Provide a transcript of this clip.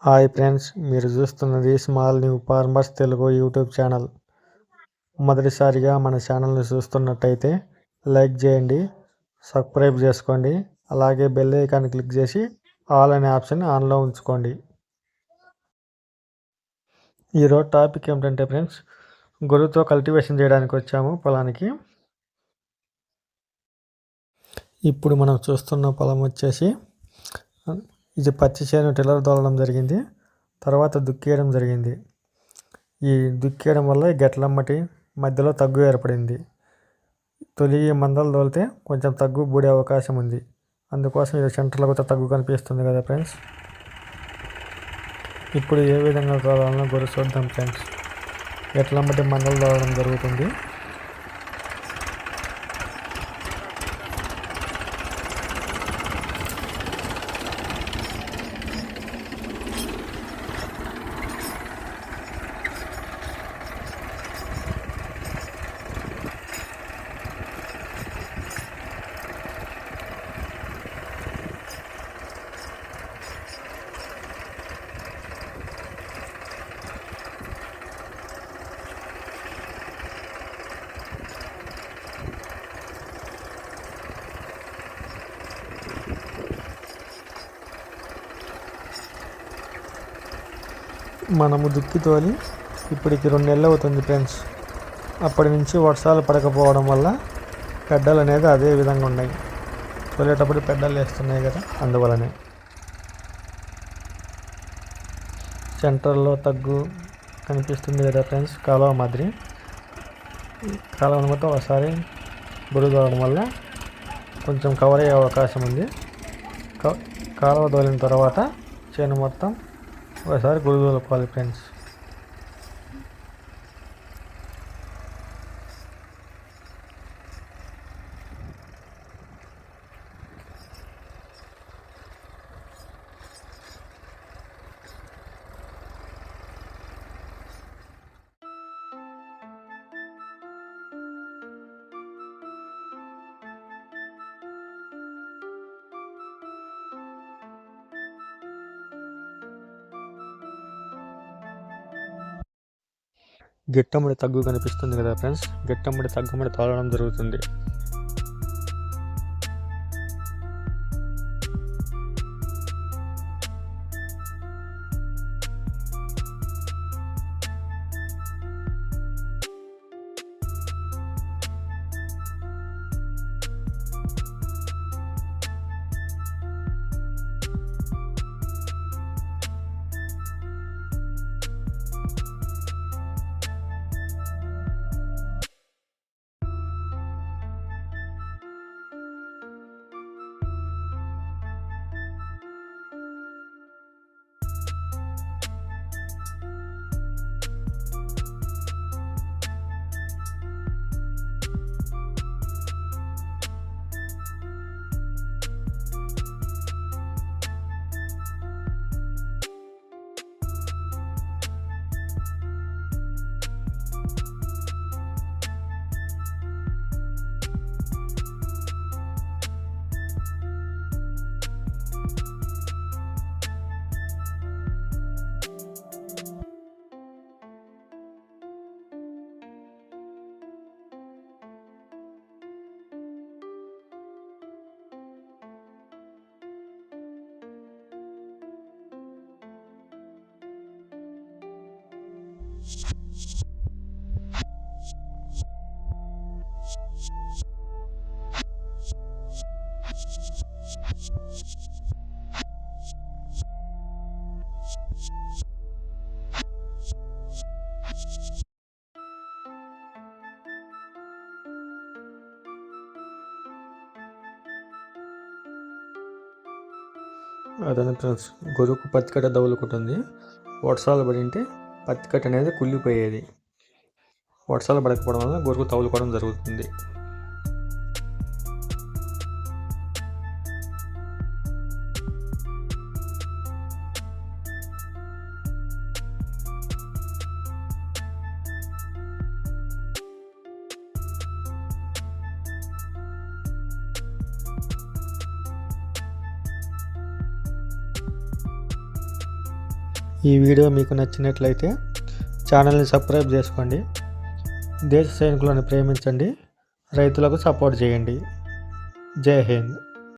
Hi friends, మీరు చూస్తున్నది small new farmers Telugu YouTube channel. మొదటిసారిగా మన ఛానల్ని చూస్తున్నట్టయితే లైక్ చేయండి, సబ్స్క్రైబ్ చేసుకోండి, అలాగే బెల్ ఐకాన్ క్లిక్ చేసి ఆల్ అనే ఆప్షన్ ఆన్లో ఉంచుకోండి. ఈరోజు టాపిక్ ఏమిటంటే ఫ్రెండ్స్, గొర్రెతో కల్టివేషన్ చేయడానికి వచ్చాము పొలానికి. ఇప్పుడు మనం చూస్తున్న పొలం వచ్చేసి ఇది పచ్చి చేను టిల్లర్ తోలడం జరిగింది, తర్వాత దుక్కేయడం జరిగింది. ఈ దుక్కేయడం వల్ల గెట్లమ్మటి మధ్యలో తగ్గు ఏర్పడింది. తొలి మందలు తోలితే కొంచెం తగ్గు బూడే అవకాశం ఉంది. అందుకోసం ఇది సెంటర్లో కూడా తగ్గు కనిపిస్తుంది కదా ఫ్రెండ్స్. ఇప్పుడు ఏ విధంగా తోలాలనో గొర్రె చూద్దాం ఫ్రెండ్స్. గెట్లమ్మటి మందలు తోలడం జరుగుతుంది. మనము దుక్కి తోలి ఇప్పటికి 2 నెలలు అవుతుంది ఫ్రెండ్స్. అప్పటి నుంచి వర్షాలు పడకపోవడం వల్ల పెడ్డలు అనేది అదే విధంగా ఉన్నాయి. తోలేటప్పుడు పెడ్డలు వేస్తున్నాయి కదా, అందువలనే. సెంటర్లో తగ్గు కనిపిస్తుంది కదా ఫ్రెండ్స్, కాలువ మాదిరి. కాలువను మొత్తం ఒకసారి బురుగు అవడం వల్ల కొంచెం కవర్ అయ్యే అవకాశం ఉంది. కాలువ తోలిన తర్వాత చేను మొత్తం ఒకసారి గురుగు తోలుకోవాలి ఫ్రెండ్స్. గిట్టమ్మడి తగ్గు కనిపిస్తుంది కదా ఫ్రెండ్స్, గిట్టమ్మడి తగ్గమ్మడి తోలడం జరుగుతుంది. అదనే ఫ్రెండ్స్, గొర్రెకు పత్తి కట్ట తగులుకుంటుంది. వర్షాలు పడింటే పత్తి కట్ట అనేది కుళ్ళిపోయేది. వర్షాలు పడకపోవడం వల్ల గొర్రెకు తగులుకోవడం జరుగుతుంది. ఈ వీడియో మీకు నచ్చినట్లయితే ఛానల్ని సబ్స్క్రైబ్ చేసుకోండి. దేశ సైనికులను ప్రేమించండి, రైతులకు సపోర్ట్ చేయండి. జై హింద్.